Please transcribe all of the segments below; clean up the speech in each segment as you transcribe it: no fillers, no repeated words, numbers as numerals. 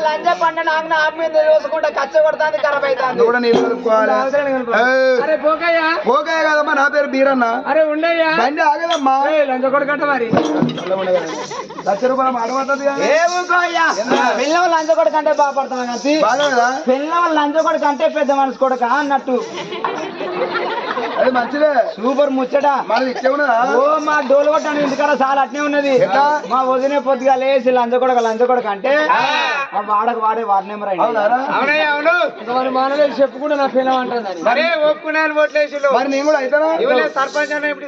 లంజ పంట నాకు నా ఆత్మీయ తెలుసుకుంటా కచ్చ కొడతాంది ఖరాబ్ అవుతుంది పోకాయ కదమ్మా నా పేరు బీరన్న అరే ఉండయ్యా బండి ఆగదమ్మా లంజ కొడకంట మరి ₹1,00,000 ఆడబడుతుంది పిల్లలు లంజ కొడకంటే బాగుపడతాం కానీ పిల్లలు లంజ కొడకంటే పెద్ద మనసు కొడక అన్నట్టు అది మంచిదే సూపర్ ముచ్చట మరి ఇచ్చే ఉన్నదా ఓ మా డోలు కొట్టాను ఇంటికాడ చాలా అట్నే ఉన్నది మా వదినే పొద్దుగా లేచి లంచ కొడక అంటే వాడక వాడే వార్డ్ నెంబర్ మరి మానవే చెప్పుకుంటే నా పిల్లలు అంటుంది మరి ఒప్పుకున్నాను ఓట్లేసి మరి నేను కూడా అవుతాను సర్పంచ్ అన్న ఇప్పుడు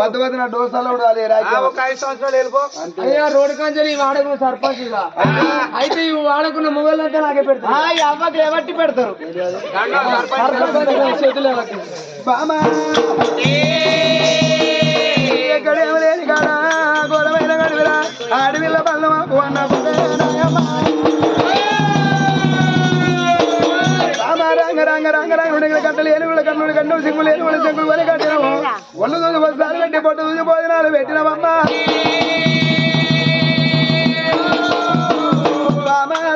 వద్దు వద్దు నా డోసాలో కూడా ఒక 5 సంవత్సరాలు వెళ్ళిపో అయ్యా రోడ్డు కంచెలు ఈ వాడకు సర్పంచ్ అయితే ఈ వాడకున్న మొబైల్ అంతా నాకే పెడతారు ఈ అవ్వకి ఎవట్టి పెడతారు చేతులు ఎవట్టి ఎక్కడేమో లేని కాడ గొడవైన గడివిరా అడవిల్ల బల్లమా రంగ రంగ రంగ రంగ కట్టలు ఏనుగుల కన్నుడు కన్ను సింగులు ఏనుగుల సింగులు వలి కట్టినాము ఒళ్ళు చూసి బస్సాలు పెట్టి పొట్టు చూసి భోజనాలు పెట్టినామమ్మా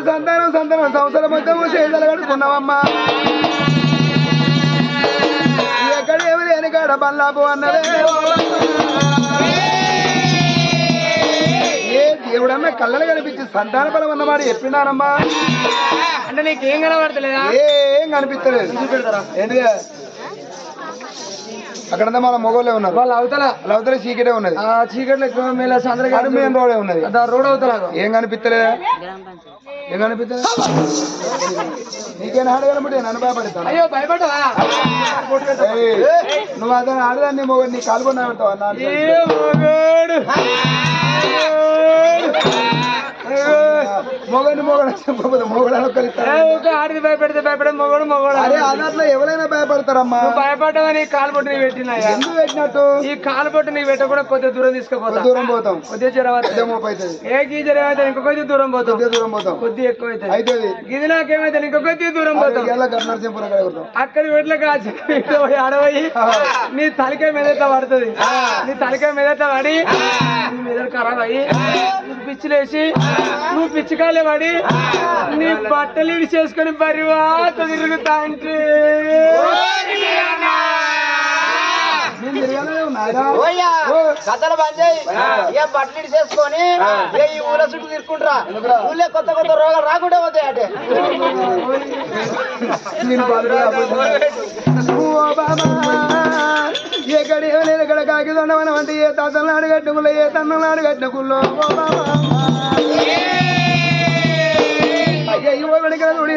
సంతానం సంతానం సంవత్సరం మొత్తం చేతులు కడుక్కున్నామమ్మా ఎక్కడేమి లేని కాడ బల్లాపు అన్నదే ఏ దేవుడన్నా కళ్ళలు కనిపించి సంతాన బలం అన్నమాట చెప్పినారమ్మా అంటే నీకేం కనబడతలేదా ఏం కనిపించలేదు ఏంటి అక్కడంతా మన మొగోళ్ళే ఉన్నారు వాళ్ళు అవతల చీకటే ఉన్నది ఆ చీకట్లో చంద్రగారు మెయిన్ రోడే ఉన్నది రోడ్ అవతల ఏం కనిపిస్తలేదా ఏం కనిపిస్తలే నీకేనా ఆడ కనబడి నన్ను భయపడతాను అయ్యో భయపడ్డా నువ్వు అతను ఆడదాన్ని మొగడు నీ కాలు కొన్నా పెడతావు అన్న మొగని ఆడిది భయపెడితే భయపడే మొగడు అదే అన్నట్లో ఎవరైనా భయపడతారమ్మా భయపడ్డావని కాలు పొట్టు నీకు పెట్టినా ఎందుకు పెట్టినట్టు ఈ కాలు పొట్టు నీకు పెట్టకుండా కొద్దిగా దూరం తీసుకుపోతాం దూరం పోతాం కొద్దిగా జరవతుంది ఏ గీ జరవైతే ఇంకో కొద్దిగా దూరం పోతాం దూరం పోతాం కొద్దిగా ఎక్కువ అయితే ఇది నాకేమైతే ఇంకో కొద్దిగా దూరం పోతాం అక్కడ వెట్ల కాచి ఆడవయి నీ తలకాయ మీద పడుతుంది నీ తలకాయ మీద పడి నీ మీద ఖరాబ్ అయ్యి పిచ్చిలేసి నువ్వు పిచ్చికాలే పడి నీ బట్టలు ఇవి చేసుకుని పరివాత తిరుగుతా అంటే కథలు బంద్ చేయి ఇక బట్టలు చేసుకొని ఈ ఊళ్ళ చుట్టూ తిరుక్కుంటారా ఊళ్ళో కొత్త కొత్త రోగాలు రాకుండా పోతాయి అంటే ఎక్కడ కాకి దొండవనం అంటే ఏ తాతలు అడగట్టుకుల్లో ఏ తన్నలు అడగట్టుకుల్లో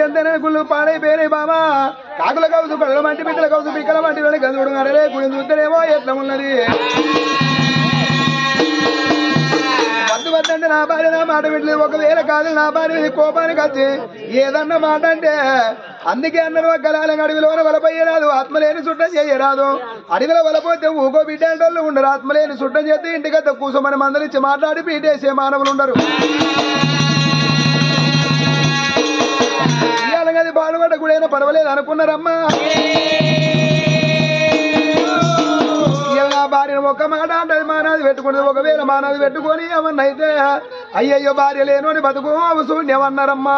ఎంతనే గుళ్ళు పాడైపోయినాయి బాబా కాకుల కవుసు కళ్ళ మంటి పిక్కల కవుసు పిక్కల మంటి గదుడు అరలే గుడి చూస్తేనేమో ఎట్లా ఉన్నది వద్దంటే నా భార్య నా మాట వింటలేదు ఒకవేళ కాదు నా భార్య కోపానికి వచ్చి ఏదన్నా మాట అంటే అందుకే అన్నారు గలాల అడవిలోన వలపోయరాదు ఆత్మలేని చుట్టం చేయరాదు అడవిలో వలపోతే ఊగో బిడ్డలు ఉండరు ఆత్మలేని చుట్టం చేస్తే ఇంటికి కూసమని మందలిచ్చి మాట్లాడి పీటేసే మానవులు ఉండరు అది బాడుపడ్డ కూడా పర్వాలేదు అనుకున్నారమ్మా నా భార్యను ఒక మాట అంటే మానాది పెట్టుకున్నది ఒకవేళ మానాది పెట్టుకొని ఏమన్నా అయితే అయ్యయ్యో భార్య లేను అని బతుకు శూన్యమన్నారమ్మా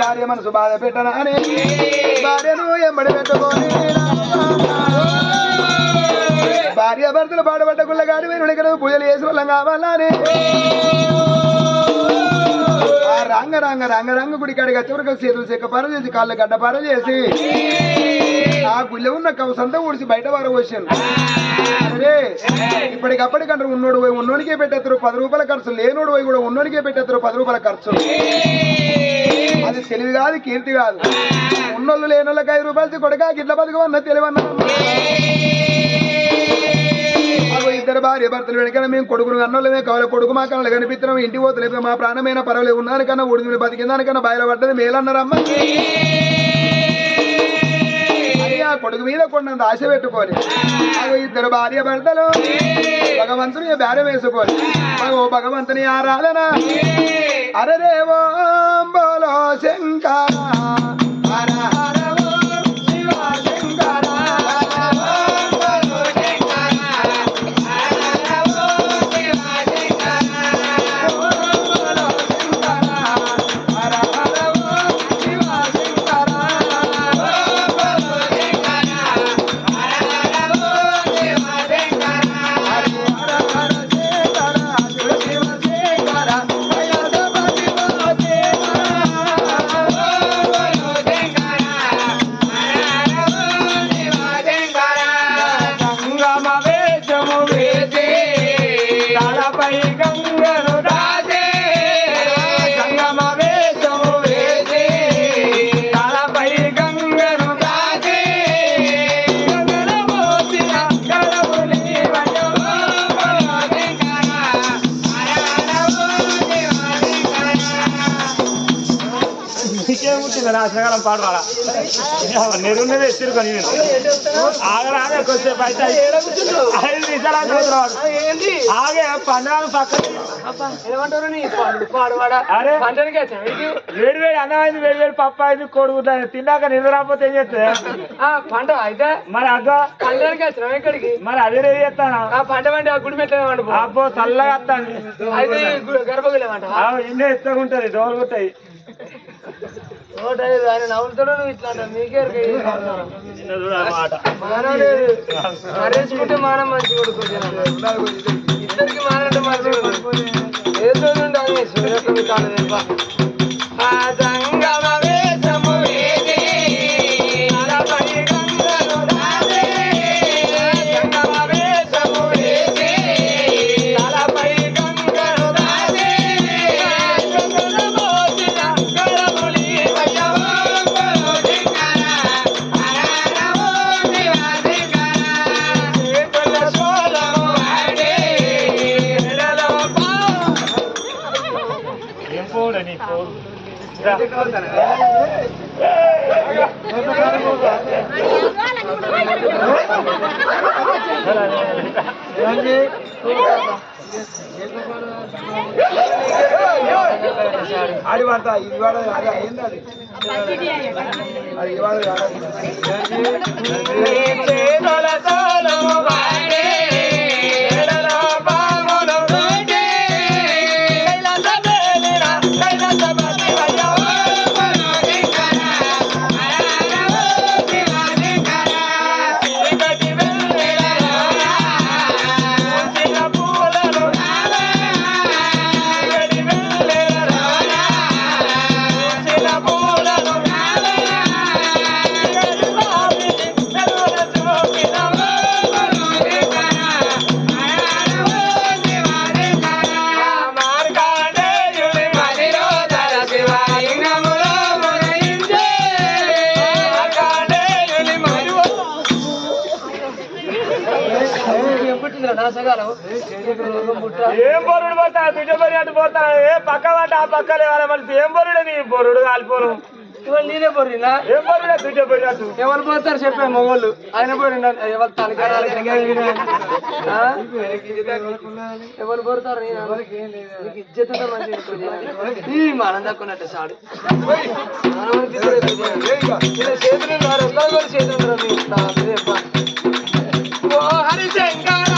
భార్య మనసు బాధ పెట్టనా అని భార్యను ఎంబడి పెట్టుకొని భార్య భర్తలు పాడుపడ్డ గుళ్ళగాడి మీరు పూజలు చేసి వాళ్ళం కావాలని రంగ రంగ రంగ రంగ గుడి కాడికి చివరికి చేతులు చెక్క పార చేసి కాళ్ళు గడ్డ పార చేసి ఆ గుళ్ళె ఉన్న కవసంతా ఊడిసి బయట వారు వచ్చాను అరే ఇప్పటికప్పటికంటారు ఉన్నోడు పోయి ఉన్నోనికే పెట్టేస్తారు ₹10 ఖర్చు లేనోడు పోయి కూడా ఉన్నోనికే పెట్టేస్తారు ₹10 ఖర్చు అది తెలివి కాదు కీర్తి కాదు ఉన్నోళ్ళు లేనోళ్ళకి ₹5 కొడక గిట్ల బతుకమన్న తెలివన్నా ఇద్దరు భార్య భర్తలు వెనకన మేము కొడుకును అన్నోళ్ళమే కావాలి కొడుకు మా కన్నా కనిపిస్తున్నాం ఇంటి పోతలేదు మా ప్రాణమైన పర్వాలేదు ఉన్నానికన్నా ఉడికి బతికిందానికన్నా బయలు పడ్డది మేలన్నారమ్మ ఆ కొడుకు మీద కొండంత ఆశ పెట్టుకోని ఇద్దరు భార్య భర్తలు భగవంతుని బేరం వేసుకోని ఓ భగవంతుని ఆరాధన అరదేవో బోలో శంకర ఇంకేముంటుంది నాశనకాలం పాడవాడా నెరున్నది ఎత్తిరుకొని ఆగరాగే కొద్దిసేపు అయితే 5 నిమిషాలు అనుకుంటున్నాడు ఆగే పండుగ పక్కన ఏమంటారు నీ పాడువాడా అరే పంటనికే వేడి వేడి అన్నం అయింది వేడి వేడి పప్పు అయింది కొడుకు తిన్నాక నిద్ర రాకపోతే ఏం చేస్తుంది పంట అయితే మరి అగ్గ పంటనికి వచ్చినాం ఇక్కడికి మరి అదే రేపు చేస్తాను ఆ పంట పండి ఆ గుడి పెట్టలేమంట అబ్బో చల్లగా వస్తాను అయితే గర్భగులేమంట ఎన్నో ఇస్తగుంటది డోలు కొట్టాయి 105 ఆయన నవ్వుతాడు నువ్వు ఇట్లా అంటావు నీకే మాట మరేసుకుంటే మానం మంచి కొడుకు ఇద్దరికి మానంటే మంచి కొడుకు ఏదో ఉండాలి సూర్యకవి కాలేదు ఆడి వాడతా ఇది వాడ అయింది అది అది ఇవాళ ఏం బొరుడు పోతా బిడ్డ బరి అటు పోతా ఏ పక్క పట్ట ఆ పక్క లేవాలి మళ్ళీ ఏం బొరుడు నీ బొరుడు కాలిపోను ఇవాళ నేనే బొర్రినా ఏం బొరుడే బిడ్డ బరి అటు ఎవరు పోతారు చెప్పే మగోళ్ళు ఆయన బొర్రినా ఎవరు తలకాయ ఎవరు పోతారు ఇజ్జత్ మంచి మనం దక్కున్నట్టు సాడు చేతులు చేతులు ఓ హరిశంకర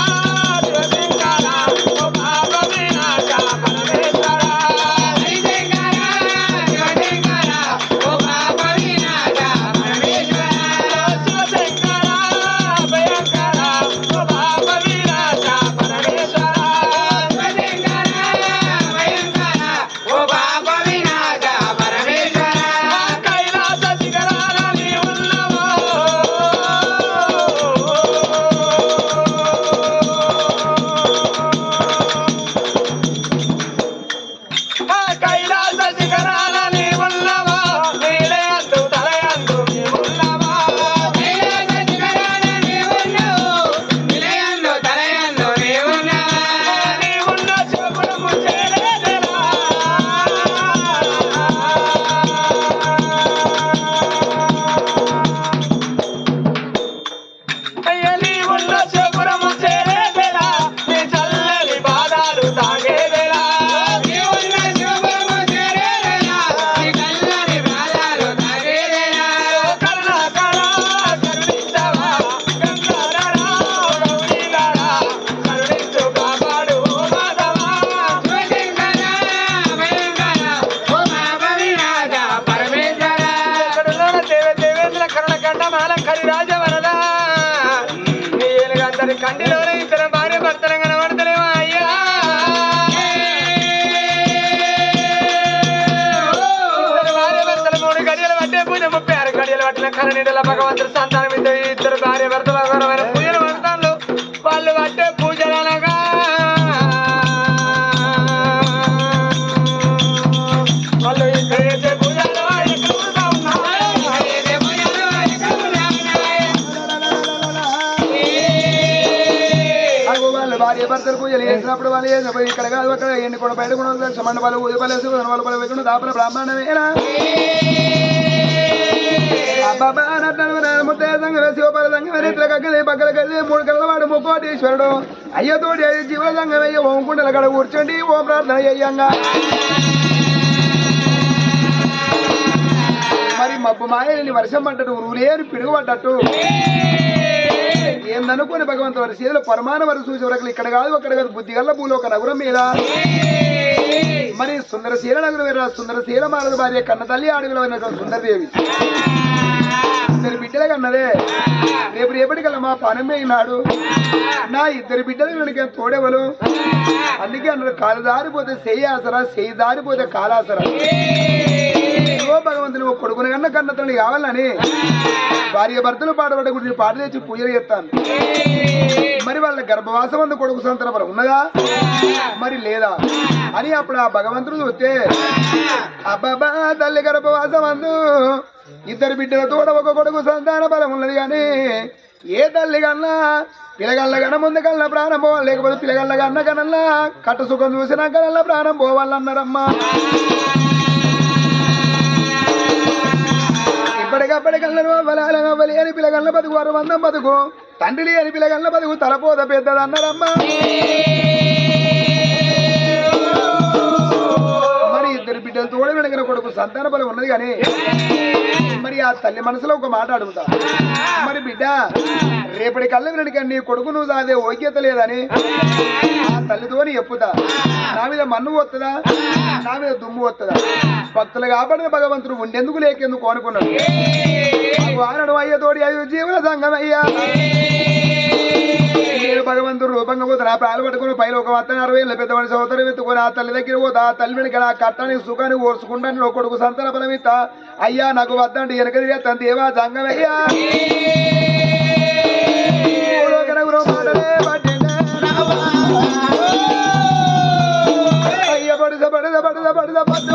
కంటిలోనే ఇద్దరు భార్య భర్తలు కనబడతలేమా అయ్యా ఇద్దరు భార్య భర్తలు 3 గడియలు పట్టే పూజ 36 గడియలు పట్టిన కరణిడల భగవంతుడు సంతానం ఇద్దరు భార్య భర్తలు అఘోరమైన పూజలు పడతాను వాళ్ళు పట్టే పూజలు అనగా వాళ్ళు ఇక్కడ చేసే పూజలు భార్య భర్తలు పూజలు చేసినప్పుడు వాళ్ళు ఇక్కడ కాదు అక్కడ ఎన్ని కూడా బయట కూడా మండపాలు ఊదిపాలేసి వనపాలు వేయకుండా దాపల బ్రాహ్మణమేనా మూడు కళ్ళవాడు ముక్కోటీశ్వరుడు అయ్యతోటి జీవ సంఘం అయ్య ఓం కుండల కడ కూర్చోండి ఓం ప్రార్థన అయ్యంగా మరి మబ్బు మాయని వర్షం పడ్డట్టు ఊరేరు పిడుగుపడ్డట్టు ఏందనుకోని భగవంతు వారి సీదలో పరమాన వరకు చూసే వరకు ఇక్కడ కాదు అక్కడ కాదు బుద్ధి గల్ల భూలో ఒక నగరం మీద మరి సుందరశీల నగరం మీద సుందరశీల మానవ భార్య కన్న తల్లి అడుగులో ఉన్నటువంటి సుందరదేవి ఇద్దరు బిడ్డలే కన్నదే రేపు రేపటికల్లా మా పనమే అయినాడు నా ఇద్దరు బిడ్డలు వెనక తోడేవలు అందుకే అన్నారు కాలు దారిపోతే చెయ్యి ఆసరా చెయ్యి దారిపోతే కాలాసరా భగవంతుని ఒక కొడుకుని కన్నా కన్నతల్లి కావాలని భార్య భర్తలు పాటపడ్డ గురించి పాట తెచ్చి పూజలు చేస్తాను మరి వాళ్ళ గర్భవాసం అందు కొడుకు సంతరపరం ఉన్నదా మరి లేదా అని అప్పుడు ఆ భగవంతుడు చూస్తే అబ్బాబా తల్లి గర్భవాసం అందు ఇద్దరు బిడ్డల తోడ ఒక కొడుకు సంతాన బలం ఉన్నది కానీ ఏ తల్లి కన్నా పిల్లగల్ల కన్నా ముందు కన్నా ప్రాణం పోవాలి లేకపోతే పిల్లగల్ల కన్నా కన్నా కట్ట సుఖం చూసినా కన్నా ప్రాణం పోవాలన్నారమ్మా ఇప్పటికప్పటికల్లా అవ్వాలి అని పిల్లగల్ల బతుకు వారు వందం బతుకు తండ్రి అని పిల్లగల్ల బతుకు తలపోత పెద్దది అన్నారమ్మా మరి ఇద్దరు బిడ్డలు తోడ వెనకన కొడుకు సంతాన బలం ఉన్నది కానీ మరి ఆ తల్లి మనసులో ఒక మాట అడుగుతా మరి బిడ్డ రేపటి కళ్ళ వెనక నీ కొడుకు నువ్వు సాదే ఓగ్యత లేదని ఆ తల్లితోని చెప్పుతా నా మీద మన్ను వస్తుందా నా మీద దుమ్ము వస్తుందా భక్తులు కాపాడిన భగవంతుడు ఉండేందుకు లేకెందుకు అనుకున్నాడు వానడు అయ్యతోడి అయ్యో జీవన సంఘం అయ్యా నేను భగవంతుడు రూపంగా పోతాను ఆ ప్రాణాలు పట్టుకుని పైన ఒక 60 ఏళ్ళ పెద్ద మనిషి అవతరం ఎత్తుకొని ఆ తల్లి దగ్గర పోతా ఆ తల్లి వెనక ఆ కట్టానికి సుఖాన్ని ఓర్చుకుంటాను కొడుకు సంతాన బలం ఇస్తా అయ్యా నాకు వద్దంటే వెనక తిరిగేస్తాను దేవా సంఘం అయ్యా అయ్య పడుద పడుద పడుద పడుద పడుద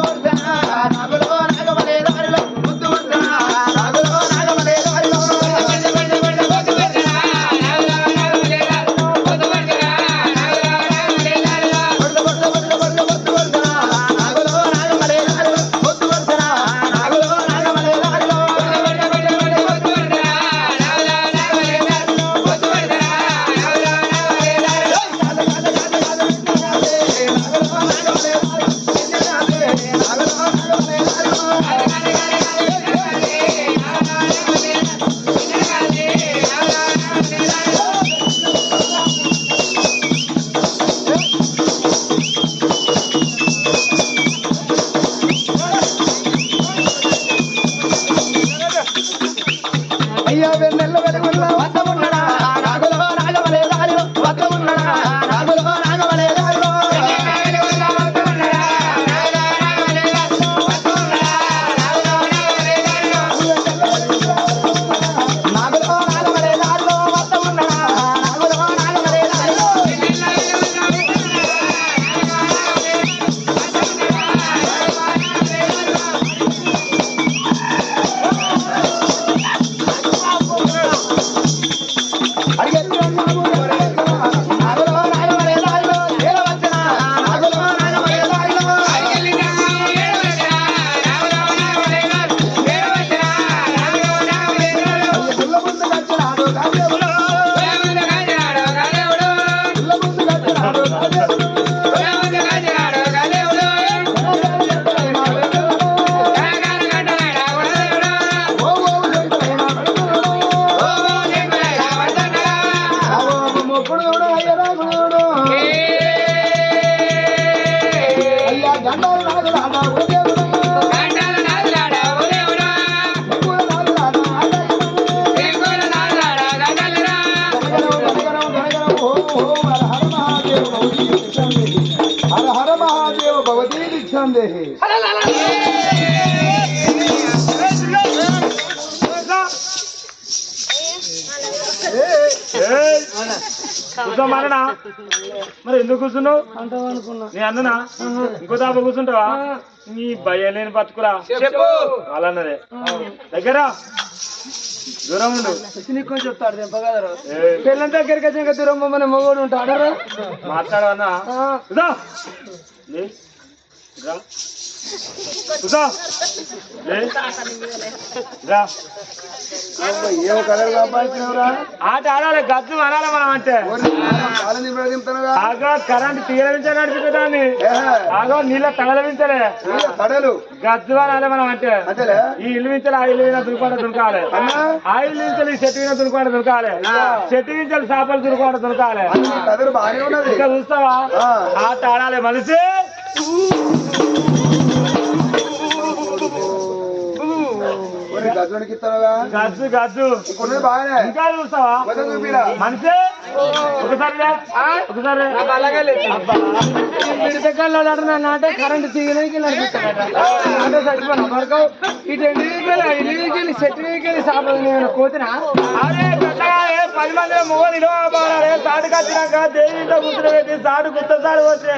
కూర్చోమారనా మరి ఎందుకు కూర్చున్నావు నీ అన్ననా ఇంకో దాప కూర్చుంటావా నీ భయం లేని బతుకురా చెప్పు అలాన్నదే దగ్గర దూరం ఉండు. నీకు కొంచెం చెప్తాడు తెంపగలరు పిల్లల దగ్గరికి వచ్చాక దూరం మన మొగోడు ఉంటాడు మాట్లాడవన్నా సుధా లే రా సుధా లే రా ఏమో కలర్ సంపాదించినవరా ఆట ఆడాలి గజ్జు అనాలి మనం అంటే కాలని తింటానుగా ఆగో కరెంట్ తీరవించే నడిపిదాన్ని ఆగో నీళ్ళ తగలవించలే తడలు గజ్జు అనాలి మనం అంటే అంతేలే ఈ ఇల్లు వించాలి ఆ ఇల్లు దునుకోవడం దునకాలి ఆ ఇల్లు వించాలి ఈ చెట్టు విన దునుకోవడం దునకాలి చెట్టు వించాలి చేపలు దునుకోవడం దునకాలి కదరు బాగానే ఉన్నది ఇంకా చూస్తావా ఆట ఆడాలి మనిషి గజునికి ఇస్తానుగా గజ్జు గజ్జు కొన్నది బాగానే ఇంకా చూస్తావా వద్ద చూపిరా మనిషి ఒకసారి ఒకసారి అంటే కరెంట్ తీయడానికి అంటే చచ్చిపోయినా పడకవు ఇటు ఎండి చెట్టు వెళ్ళి సాపలు కోతినా అరే పెద్దగా 10 మంది మొగలు ఇడవాలి సాటుకు వచ్చినాక దేవి ఇంట్లో కూర్చుని సాటు గుత్త సాడు వచ్చే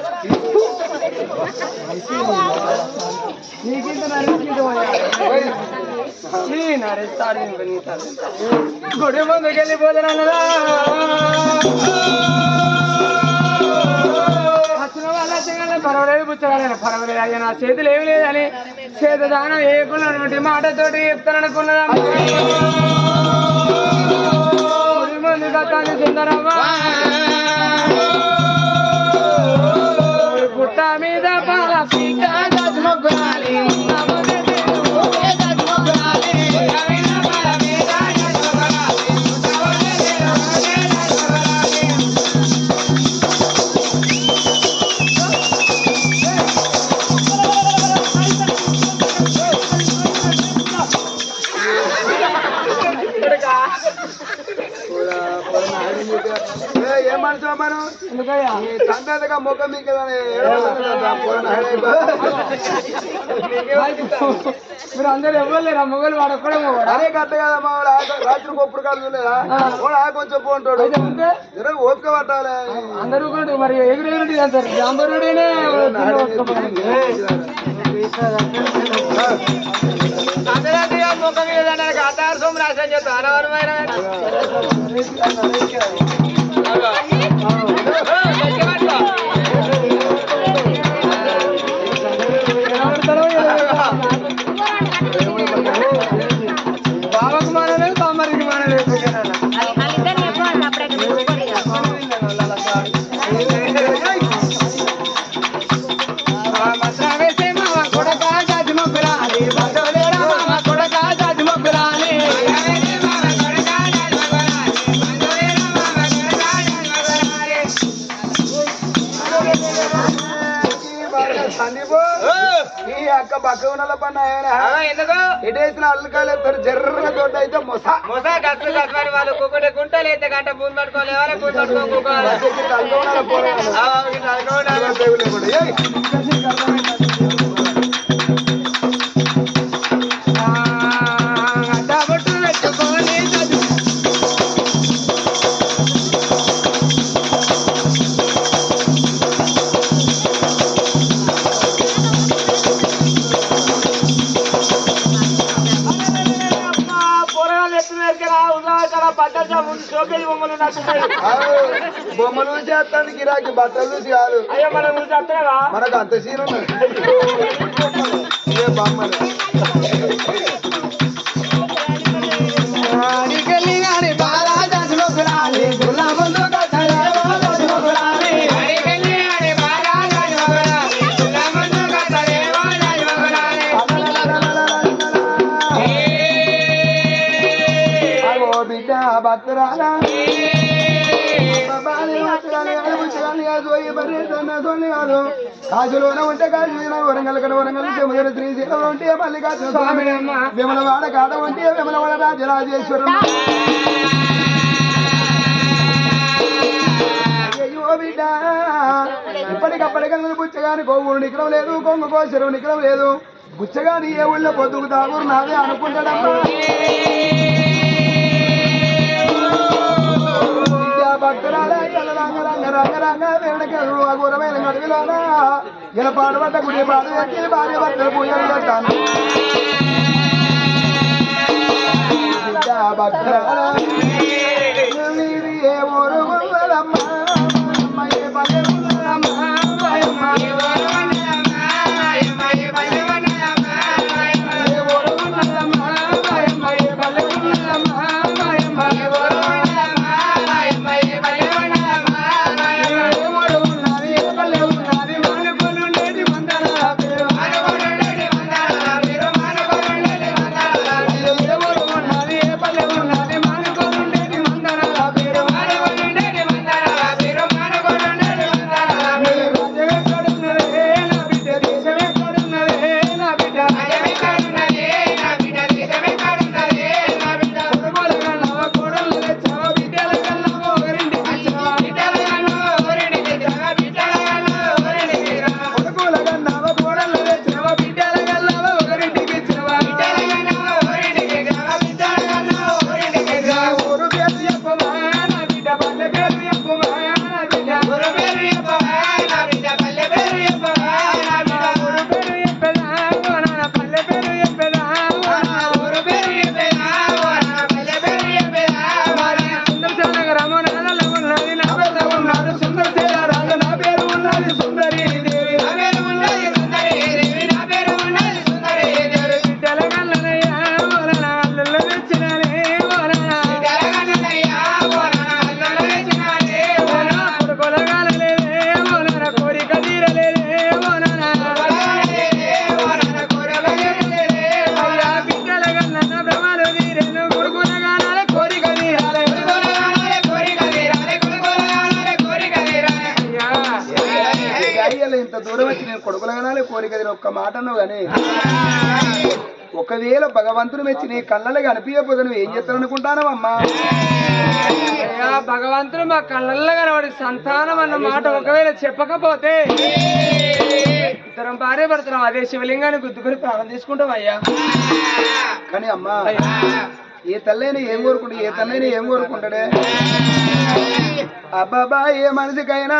నీకింత నరేస్తాడు గుడి ముందుకు వెళ్ళిపోతున్నా వచ్చిన వాళ్ళ పర్వాలేదు పుచ్చగానే పర్వాలేదు అయ్యా నా చేతులు ఏమి లేదని చేత దానం వేయకుండా మాటతోటి చెప్తాను అనుకున్నదా గుడి ముందు గతాన్ని చెందరమ్మా గుట్ట మీద పాల పీక మొగ్గురాలి ఏం మనసు మనం ఎందుకయ్యా తండ్రిగా ముఖం మీకు మీరు అందరు ఇవ్వలేరా మొగలు వాడు ఒక్కడే మొగడు అదే కట్ట కదా మా రాత్రి కొప్పుడు కాదు లేదా వాడు కొంచెం పోంటాడు ఓపిక పట్టాలి అందరూ కూడా మరి ఎగురు అంటారు జాంబరుడేనే ముఖం ఏదన్నా అతారు సోము రాసని చెప్తాను బాబాకు మానలేదు బామ్మరికి మానలేదు కొడక జాతి మొగ్గురాలి బంధువులేరా మామ కొడక జాతి మొగ్గురాలి ఈ అక్క పక్క ఉన్న పని ఎందుకు ఎటేసిన అల్లకాయలు జర్ర తోట అయితే మొస మొసా గట్లు కట్టుకొని వాళ్ళు కుక్కటి గుంటలు అయితే గంట పూలు పట్టుకోవాలి ఎవరే పూలు పట్టుకోవాలి బొమ్మలు చేస్తాను గిరాకి బట్టలు చూసి కాదు అయ్యో మనం చూసేస్తావా మనకు అంత సీన్ ఉన్నది ఏ బొమ్మలు బిడ్డ భద్రాలా కాజులోనే ఉంటే కాజు వరంగల్ కడ వరంగల్ చెమదర శ్రీశైలంలో ఉంటే మల్లికార్జున స్వామి విమలవాడ కాడ ఉంటే విమలవాడ రాజరాజేశ్వరం అయ్యో బిడ్డ ఇప్పటికప్పటికన్నా బుచ్చగాని గోవుడు నికరం లేదు కొంగు కోసరు నికరం లేదు బుచ్చగాని ఏ ఊళ్ళో పొద్దుకు తాగురు నాదే అనుకుంటాడమ్మా భక్తురాల రంగ రంగ రంగ రంగ వేడకరు అఘోరమైన గడుగులోనా ఇలా పాడుబడ్డ గుడి పాడు ఎక్కి భార్య భర్తలు పూజలు చేస్తాను మీది ఏ ఊరు ఉన్నదమ్మా మాయమ్మ ఏ పల్లె ఉన్నదమ్మా మాయమ్మ ఏ ఊరు ఉన్నదమ్మా మాయమ్మ ఏ పల్లె ఉన్నదమ్మా ఏ ఊరు ఉన్నదమ్మా మాయమ్మ ఏ పల్లె ఉన్నదమ్మా మాయమ్మ ఏ ఊరు ఉన్నదమ్మా మాయమ్మ ఏ పల్లె ఉన్నదమ్మా ఏ ఊరు ఉన్నది ఏ పల్లె ఉన్నది మానుకొనుండేది మందర పేరు మానుకొనుండేది మందర పేరు మానుకొనుండేది మందర పేరు ఏ ఊరు ఉన్నది ఏ పల్లె ఉన్నది మానుకొనుండేది మందర పేరు మానుకొనుండేది మందర పేరు మానుకొనుండేది మందర పేరు రాజవెక్కడున్నదే నా బిడ్డ దేశమెక్కడున్నదే నా బిడ్డ రాజవెక్కడున్నదే నా బిడ్డ దేశమెక్కడున్నదే నా బిడ్డ కొడుకులగన్నవ కోడలు తెచ్చవ బిడ్డలగన్నవ ఒకరింటికి ఇచ్చవ బిడ్డలగన్నవ ఒకరింటికి ఇచ్చవ బిడ్డలగన్నవ ఒకరింటికి ఇచ్చవ కొడుకులగన్నవ కోడలు తెచ్చవ బిడ్డలగన్నవ ఒకరింటికి ఇచ్చవ బిడ్డలగన్నవ ఒకరింటికి ఇచ్చవ బిడ్డలగన్నవ ఒకరింటికి ఇచ్చవ ఊరు పేరు చెప్పవా నా బిడ్డ పల్లె పేరు చెప్పవా నా బిడ్డ ఊరు పేరు చెప్పవా నా బిడ్డ పల్లె పేరు చెప్పవా నా బిడ్డ ఊరు పేరు చెప్పదా ఓ నాన్న పల్లె పేరు చెప్పదా ఓ నాన్న ఊరు పేరు చెప్పదా ఓ నాన్న పల్లె పేరు చెప్పదా మరి సుందరసేన గ్రామనాల ఉన్నది నా పేరు ఉన్నాడు సుందరసేన రాజు నా పేరు ఉన్నది సుందరి దేవి నా పేరు ఉన్నది సుందరి దేవి నా పేరు ఉన్నది సుందరి దేవి బిడ్డల కన్నయ్య ఓ నాన్న అల్లుళ్ళు తెచ్చినానే ఓ నాన్న బిడ్డల కన్నయ్య ఓ నాన్న అల్లుళ్ళు తెచ్చినానే ఓ నాన్న కొడుకులగాలలేదే ఓ నాన్న కోరిక తీరలేదే ఓ నాన్న కొడుకులగాలలేదే ఓ నాన్న కోరిక తీరలేదే అయ్యా బిడ్డల కన్న బ్రహ్మలు తీరేను కొడుకులగానాల కోరిక తీరాలే కొడుకులగానాల కోరిక తీరాలే కొడుకులగానాల కోరిక తీరాలే అయ్యా ఇంత దూరం వచ్చి నేను కొడుకులగానాలే కోరిక తీర ఒక్క మాట అన్నావు గానీ ఒకవేళ భగవంతుడు మెచ్చి నీ కళ్ళలో కనిపించకపోతే నువ్వు ఏం చేస్తావు అనుకుంటానమ్మా అయ్యా భగవంతుడు మా కళ్ళల్లో కనబడి సంతానం అన్న మాట ఒకవేళ చెప్పకపోతే ఇద్దరం భార్య భర్తలం అదే శివలింగాన్ని గుద్దుకొని ప్రాణం తీసుకుంటాం అయ్యా కానీ అమ్మా ఏ తల్లైనా ఏం కోరుకుంటా ఏ తల్లైనా ఏం కోరుకుంటాడే అబ్బాబా ఏ మనిషికైనా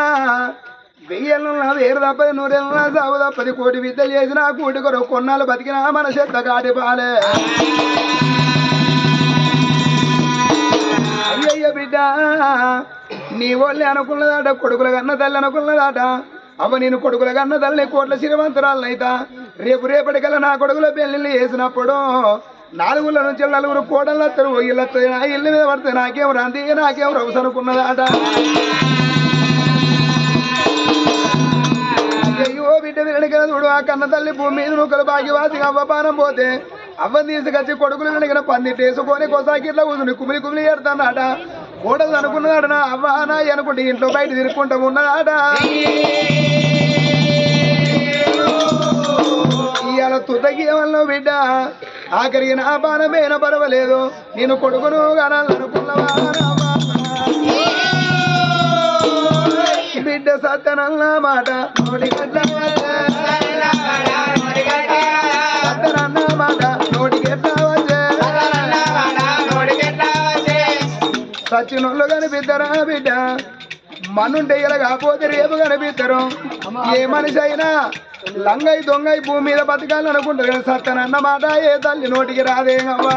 వెయ్యలున్నా వేరు తప్పది నూరెళ్ళున్నా సాగు తప్పది కోటి విద్య చేసినా కూటి కొరకు కొన్నాళ్ళు బతికినా మన చెత్త కాటి పాలే అయ్యయ్య బిడ్డ నీ వాళ్ళే అనుకున్నదాట కొడుకుల కన్న తల్లి అనుకున్నదాట అవ్వ నేను కొడుకుల కన్న తల్లి కోట్ల శ్రీమంతురాలనైతా రేపటికల్లా నా కొడుకుల పెళ్లిళ్ళు వేసినప్పుడు 4 ఊళ్ళ నుంచి 4 కోడళ్ళు వస్తారు ఇల్లు వస్తాయి నా ఇల్లు మీద పడితే నాకేం రాంది నాకేం రౌసు అనుకున్నదాట అయ్యో బిడ్డ వినడిగిన చూడు ఆ కన్న తల్లి భూమి మీద నూకలు భాగ్యవాసి అవ్వ పానం పోతే అవ్వని తీసుకొచ్చి కొడుకులు వినడిగిన పందిటేసుకొని కొసాకి ఇట్లా కూర్చుని కుమిలి కుమిలి ఏడుతాడాట కోడలు అనుకున్నాడు నా అవ్వ నా అనుకుంటే ఇంట్లో బయట తిరుక్కుంటా ఉన్నదాట ఇవాళ తుదకి ఏమన్నా బిడ్డ ఆఖరికి నా బాణమేన పర్వాలేదు నేను కొడుకును కానాలనుకున్నవా బిడ్డ సత్తనన్న మాట సత్తనన్న మాట నోటికెట్లా వచ్చే సచ్చినోళ్ళు కనిపిద్దరా బిడ్డ మనుంటే ఇలా కాకపోతే రేపు కనిపిద్దరు ఏ మనిషి అయినా లంగై దొంగై భూమి మీద బతకాలనుకుంటారు కానీ సత్తనన్న మాట ఏ తల్లి నోటికి రాదేమవ్వా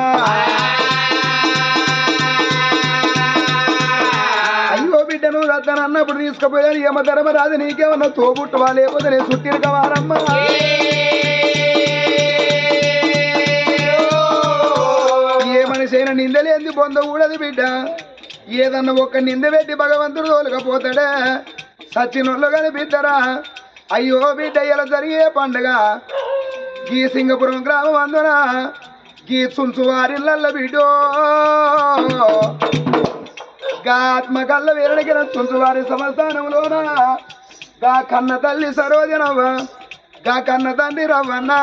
అయ్యో బిడ్డ నువ్వు సత్తనన్నప్పుడు తీసుకుపోయాను ఏమ ధర్మరాజు నీకేమన్నా తోబుట్టువా లేకపోతే నేను చుట్టిరుకవారమ్మా ఏ మనిషి అయినా నిందలేంది పొందకూడదు బిడ్డ ఏదన్నా ఒక్క నింద పెట్టి భగవంతుడు తోలకపోతాడే సచ్చినోళ్ళు కానీ బిడ్డరా అయ్యో బిడ్డ ఇలా జరిగే పండుగ గీ సింగపురం గ్రామం అందున గీ చుంచువారిళ్ళ బిడ్డో గా ఆత్మకల్ల వీరడికి చుంచువారి సంస్థానంలోన గా కన్న తల్లి సరోజనవ్వ గా కన్న తండ్రి రవ్వన్న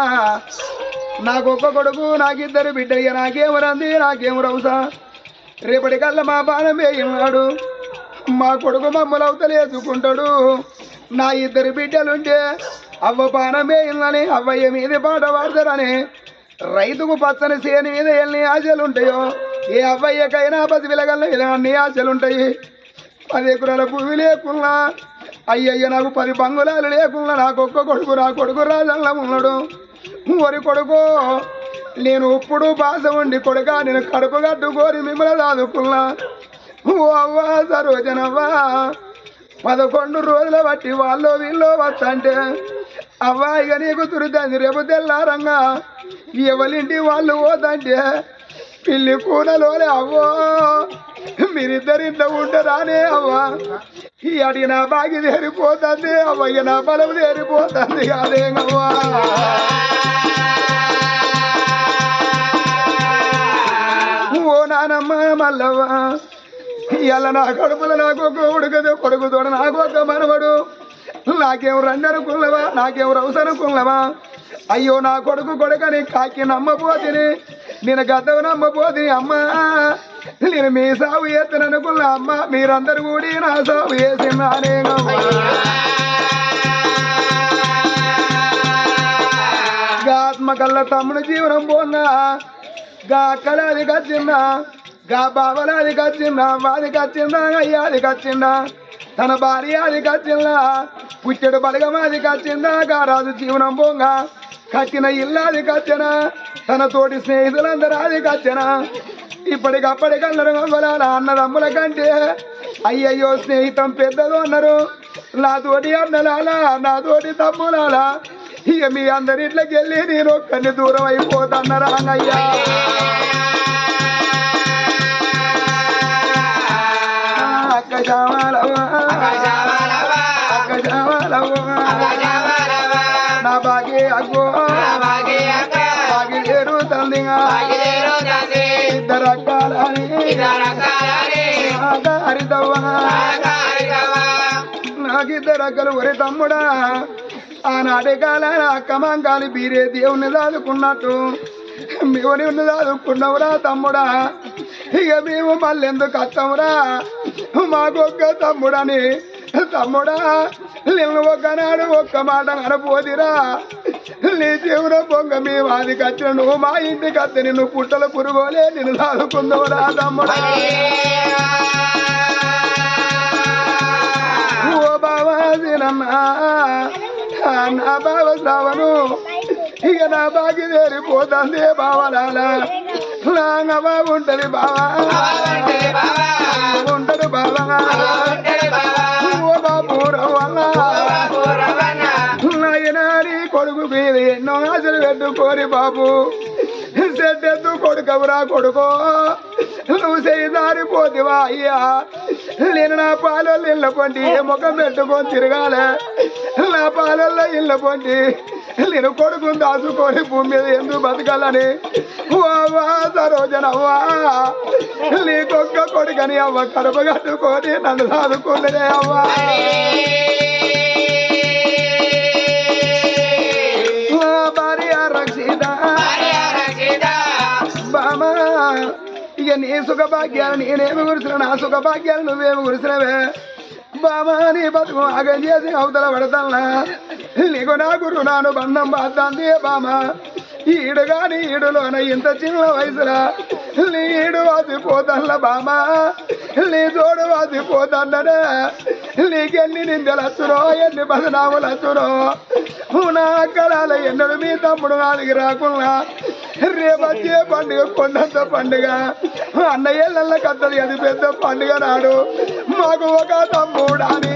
నాకొక్క కొడుకు నాకిద్దరు బిడ్డయ్య నాకేం రంది నాకేం రవుసా రేపటికల్లా మా బాణం వేయినాడు మా కొడుకు మమ్మల్ని అవతలేసుకుంటాడు నా ఇద్దరు బిడ్డలుంటే అవ్వ బాణం వేయిందని అవ్వయ్య మీద పాట పాడతారని రైతుకు పచ్చని సేని మీద ఎన్ని ఆశలుంటాయో ఏ అవ్వయ్యకైనా పసి పిల్లగల్ల మీద అన్ని ఆశలుంటాయి 10 ఎకరాల భూమి లేకున్నా అయ్యయ్య నాకు 10 బంగుళాలు లేకున్నా నాకు ఒక్క కొడుకు నా కొడుకు రాజల్ల ఉన్నాడు ఒరి కొడుకు నేను ఇప్పుడు బాస ఉండి కొడుక నేను కడుపు కట్టుకోరి మిమ్మల్ని దాదుకున్నా ఓ అవ్వా సరోజనవ్వా 11 రోజుల బట్టి వాళ్ళు వీళ్ళు వస్తంటే అవ్వా ఇక నీకు తురుతుంది రేపు తెల్లారంగా ఎవరింటి వాళ్ళు పోతంటే పిల్లి కూనలోనే అవ్వో మీరిద్దరింట్లో ఉంటారానే అవ్వా ఈ అడిగిన బాగి తేరిపోతుంది అవ్వ ఇక నా బలం తేరిపోతుంది అదేంగవ్వా ఓ నానమ్మ మల్లవ్వ ఇలా నా కడుపులో నాకు ఒక ఉడకదు కొడుకుతోడు నాకు ఒక మనవడు నాకేం రండనుకున్నవా నాకేం రవసనుకున్నవా అయ్యో నా కొడుకు కొడుకని కాకి నమ్మపోతిని నేను గద్దవు నమ్మపోతిని అమ్మా నేను మీ సాగు ఎత్తననుకున్నా అమ్మ మీరందరూ కూడి నా సాగు వేసినానే ఆత్మకల్ల తమ్ముడు జీవనం పోన్నా గా అక్కలాది కచ్చిందా గా బావలాది కచ్చిందా వాది కచ్చిందా అయ్యాది కచ్చిందా తన భార్య అది కచ్చిందా పుట్టెడు బలగమాది కచ్చిందా గా రాజు జీవనం పోంగా కట్టిన ఇల్లాది కచ్చనా తన తోటి స్నేహితులందరూ అది కచ్చనా ఇప్పటికప్పటికల్లరు అవ్వలాల అన్నదమ్ముల కంటే అయ్యయ్యో స్నేహితం పెద్దలు అన్నారు నాతోటి అన్నలాలా నాతోటి తమ్ములాలా ఇక మీ అందరిట్లోకి వెళ్ళి నేను ఒక్కరిని దూరం అయిపోతన్నారా అన్నయ్యా అక్క చావాలవ్వా అక్క చావాలవ్వా నా బాగే అగ్గో బాగి జరుగుతుందిగా ఇద్దరు అక్కాలని హరితవ్వా నాకిద్దరు అక్కలు ఒరే తమ్ముడా ఆనాటి కాలాన అక్కమంగాలి బీరే దేవుని దాదుకున్నట్టు మేవుని దాదుకున్నవురా తమ్ముడా ఇక మేము మళ్ళీ ఎందుకు వస్తామురా మాకొక్క తమ్ముడని తమ్ముడా నేను ఒక్కనాడు ఒక్క మాట అనపోదిరా నీ జీవన పొంగ మేము అది కచ్చిన నువ్వు మా ఇంటికి అత్త నిన్ను పుట్టల పురుగోలే నిన్ను దాదుకుందవురా తమ్ముడా ఓ బావాసినమ్మా నా బావ శ్రావను ఇక నా బాగి తేరిపోతుంది బావలాల నా బాబు ఉంటది బావా ఉంటది బావా ఓ బాబు నాయనారి కొడుకు మీద ఎన్నో ఆశలు పెట్టుకోరి బాబు చెడ్డెద్దు కొడుకవురా కొడుకో నువ్వు చేదారిపోతివా అయ్యా నేను నా పాలల్లో ఇళ్ళ పొంటి ముఖం పెట్టుకొని తిరగాలే నా పాలల్లో ఇళ్ళ పొంటి నేను కొడుకుని దాచుకొని భూమి మీద ఎందుకు బతకాలని అవ్వా సరోజనవ్వా నీకొక్క కొడుకని అవ్వ కడుపు కట్టుకొని నన్ను దాచుకున్నదే అవ్వా భార్య రక్షిత బామా ఇక నీ సుఖ భాగ్యాలు నేనేమి గురిసిన నా సుఖ భాగ్యాలు నువ్వేమి గురిసినవే బామా నీ బతుకు ఆగం చేసి అవతల పడతానా నీకు నా గురు నాను బంధం బాద్దాంది బామా ఈడు గాని ఈడులోన ఇంత చిన్న వయసులా నీ ఈడు వాసిపోతాన్ల బామా నీ తోడు వాసిపోతాన్ననే నీకెన్ని నిందలు వచ్చునో ఎన్ని బదనాములు వచ్చునో నా అక్కడాల ఎన్నడు మీ తమ్ముడు నాదికి రాకున్నా రేపచ్చే పండుగ కొండంత పండుగ అన్నయ్యల కత్తది అది పెద్ద పండుగ నాడు మాకు ఒక తమ్ముడాని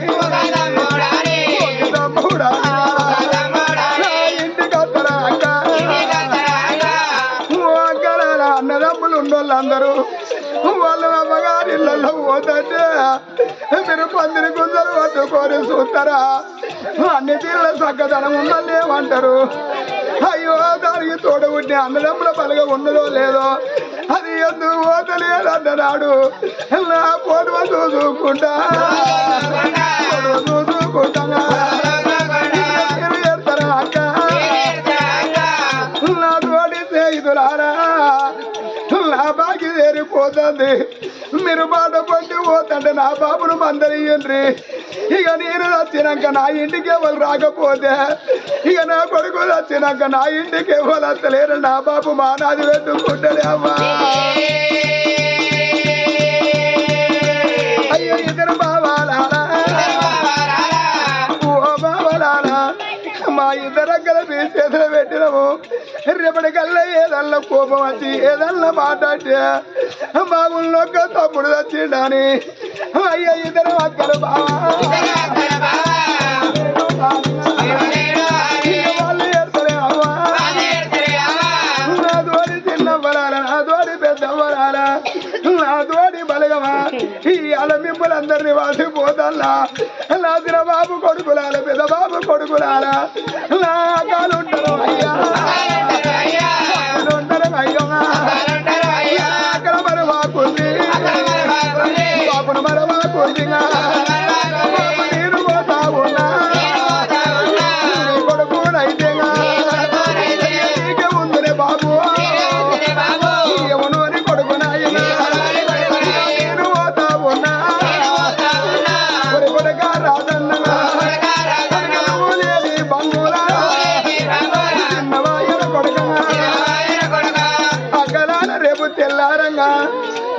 తమ్ముడా ఇంటికి వస్తారా అక్క అక్కడాల అన్నదమ్ములు ఉన్నోళ్ళందరూ వాళ్ళు అమ్మగారిళ్ళల్లో పోతుంటే మీరు పందిరి గుంజలు పట్టుకొని చూస్తారా అన్ని తీరుల చక్కదనం ఉందని ఏమంటారు అయ్యో దానికి తోడబుట్టి అన్నదమ్ముల పలగ ఉన్నదో లేదో అది ఎందుకు పోతలేదన్నాడు నా పోటు చూసుకుంటా చూసుకుంటా అక్క నా తోటి స్నేహితులారా నా బాకి తేరిపోతుంది మీరు బాట పట్టి పోతుంటే నా బాబును మందలియండ్రి ఇక నేను వచ్చినాక నా ఇంటికి ఎవరు రాకపోతే ఇక నా కొడుకు వచ్చినాక నా ఇంటికి ఎవరు వస్తలేరు నా బాబు మానాది పెట్టుకుంటాడే అమ్మా అయ్యో ఇద్దరు బావాలారా ఓ బావలారా మా ఇద్దరు కలిపి చేతులు పెట్టినము రేపటికల్లా ఏదన్నా కోపం వచ్చి ఏదన్నా మాట్లాడితే బాబుల్లో ఒక తప్పుడు వచ్చిండని అయ్యా ఇద్దరు అక్కలు బావా వాళ్ళు ఏడతలే అవ్వా నా తోడి చిన్నవ్వరాల నా తోడి పెద్దవ్వరాల నా తోడి బలగమా ఇవాళ మిమ్మల్ని అందరినీ వాసిపోతాల్లా నా చిన్న బాబు కొడుకులాల పెద్ద బాబు కొడుకులాల నా కాలుంటారు అయ్యా ఉంటారు అయ్యా అక్కడ మరి మాకుంది బాబును మరి మాకుంది బాబు నేను పోతా ఉన్నా కొడుకునైతే నీకే ఉందిరే బాబు ఎవను అని కొడుకునాయినా నేను పోతా ఉన్నా కొడుకుగా రాజన్న బంగులా చిన్నవాయన కొడుక అక్కలాన రేపు తెల్లారంగా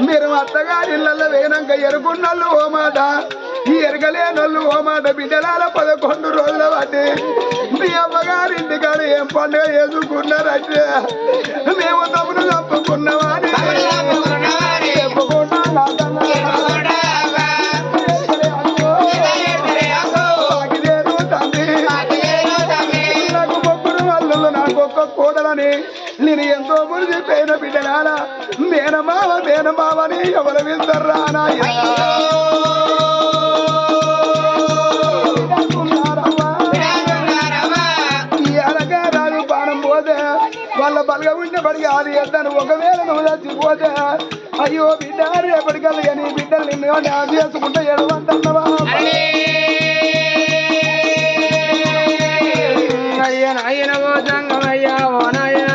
మీరు అత్తగారి ఇళ్ళల్లో వేనాక ఎరుగున్నళ్ళు ఓ మాట ఈ ఎరగలేనళ్ళు ఓ మాట బిడ్డలాల 11 రోజుల బట్టి మీ అమ్మగారి ఇంటికాడ ఏం పండుగ చేసుకున్నారంటే మేము తమ్ముడు తప్పుకున్నామా అని చెప్పుకున్నా నాకు మొక్కుడు వాళ్ళు నాకు ఒక్క కోడలని నేను ఎంతో మురిది పేన బిడ్డలాల మేనమావని ఎవరు వెళ్తారా రాజు పానం పోతే వాళ్ళ బలగ ఉండే పడికి అది వెళ్తాను ఒకవేళ నువ్వు చచ్చిపోతే అయ్యో బిడ్డ రేపటికల్లా నీ బిడ్డలు నిన్ను డ్యాన్స్ చేసుకుంటే ఎడవంటున్నావా అయ్యన ఓ సంగమయ్యా ఓ నాయన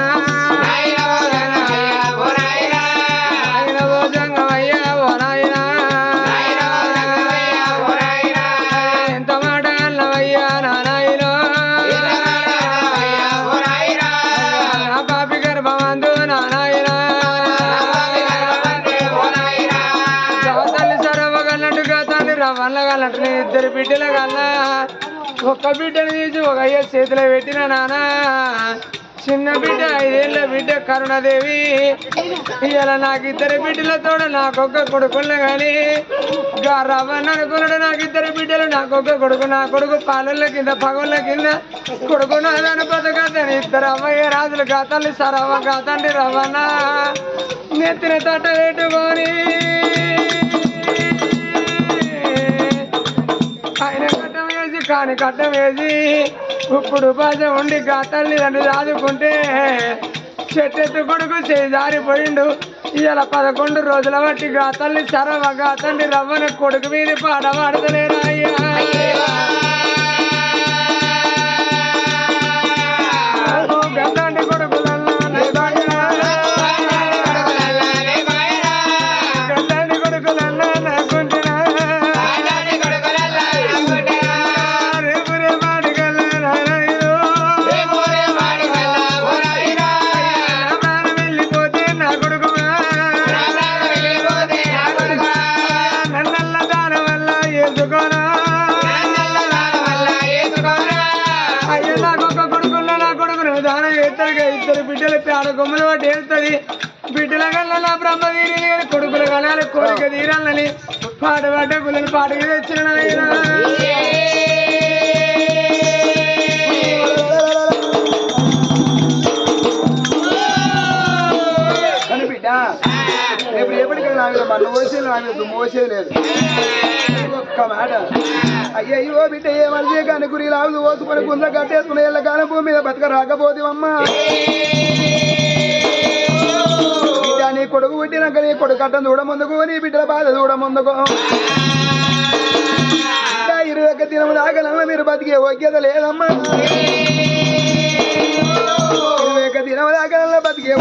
ఎంత మాట అన్నవయ్యా నాయనో నా పాపి గర్భమందు నాయన తల్లి సరవగలట్టుగా తల్లి రవ్వల్లగలట్టు ఇద్దరు బిడ్డల కల్లా ఒక్క బిడ్డను తీసి ఒక అయ్య చేతిలో పెట్టిన నాన్న చిన్న బిడ్డ 5 ఏళ్ళ బిడ్డ కరుణాదేవి ఇవాళ నాకు 2 బిడ్డలతో నాకొక్క కొడుకున్నా కానీ రవ్వన్న అనుకున్నాడు నాకు 2 బిడ్డలు నాకొక్క కొడుకు నా కొడుకు పాలల కింద పగళ్ళ కింద కొడుకు నాదని బతకద్దని 2 అవ్వయ్య రాజులు గాతల్ని సరవ్వ గాతండి రవ్వన్న నెత్తిన తట్ట పెట్టుకొని ఆయన కట్టం వేసి కాని కట్టం వేసి ఇప్పుడు బాజ ఉండి గాతల్ని రండి రాదుకుంటే చెట్టెత్తు కొడుకు చేజారిపోయిండు ఇవాళ 11 రోజుల బట్టి గాతల్ని సరవ గాతండి రవ్వన కొడుకు మీద పాట పాడతలేరా అయ్యా గతండి కొడుకులన్నా గతండి కొడుకులన్నా నాకుంటున్నా ఇద్దరు బిడ్డలు పేడ కొమ్మలు వాటి వెళ్తుంది బిడ్డల కన్నా బ్రహ్మ తీరి కొడుకుల కనాలి కోరిక తీరాలని పాట పాట పిల్లలు పాటకి తెచ్చిన ఆయన కానీ బిడ్డ రేపు రేపటికి నా మీద మన్ను పోసేది నా మీద మోసేది లేదు ఒక్క మాట అయ్యో బిడ్డ ఏమర్జే కానీ గురి లావులు పోసుకొని గుంజ కట్టేసుకుని ఎల్ల కానీ భూమి మీద బతక రాకపోతేవమ్మా బిడ్డ నీ కొడుకు పుట్టినాక నీ కొడుకు కట్టం చూడ ముందుకు నీ బిడ్డల బాధ చూడ ముందుకు 21 దినం దాకా మీరు బతికే యోగ్యత లేదమ్మా 21 దినం దాకా బతికే